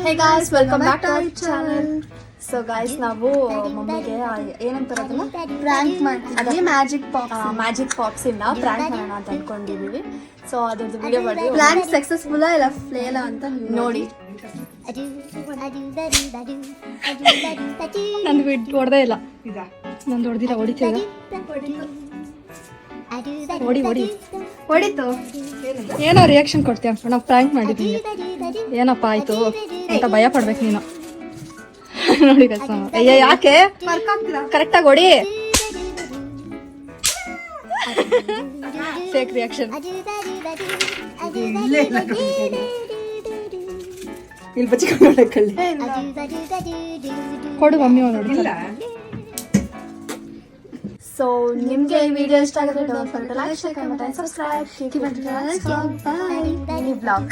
Hey guys, welcome back to our channel. So guys, ನಾವು ಮಮ್ಮಿಗೆ ಏನಂತಾರೆ ಅದನ್ನ ಪ್ರ್ಯಾಂಕ್ ಮಾಡ್ತೀವಿ. ಮ್ಯಾಜಿಕ್ ಪಾಪ್ಸ್ ಇಂದ ಪ್ರ್ಯಾಂಕ್ ಮಾಡೋಣ ಅಂತ ಅನ್ಕೊಂಡಿದೀವಿ. ಸೊ ಅದ್ರದ್ದು ವಿಡಿಯೋ ಮಾಡಿ ಪ್ರ್ಯಾಂಕ್ ಸಕ್ಸಸ್ಫುಲ್ ಇಲ್ಲ ಫೇಲ್ ಅಂತ ನೋಡಿ. ನಂದು ಹೊಡೆದೇ ಇಲ್ಲ, ನಂದು ಹೊಡೆದಿಲ್ಲ. ಹೊಡಿತೀವಿ, ಹೊಡಿತು. ಏನೋ ರಿಯಾಕ್ಷನ್ ಕೊಡ್ತೀಯ? ನಾವು ಪ್ರ್ಯಾಂಕ್ ಮಾಡಿದ್ವಿ, ಏನಪ್ಪ ಆಯ್ತು ಅಂತ ಭಯ ಪಡ್ಬೇಕು ನೀನು. ನೋಡಿ ಅಯ್ಯ, ಯಾಕೆ ಕರೆಕ್ಟಾಗಿ ಹೊಡಿ. Fake reaction. ಇಲ್ಲಿ ಬಚ್ಚಿಕೊಂಡು ಕೊಡು ಮಮ್ಮಿ ನೋಡಿ. ಸೊ ನಿಮ್ಗೆ ಈ ವಿಡಿಯೋ ಇಷ್ಟ ಆಗಿದ್ರೆ don't forget to like, share, comment and subscribe. Keep it blog.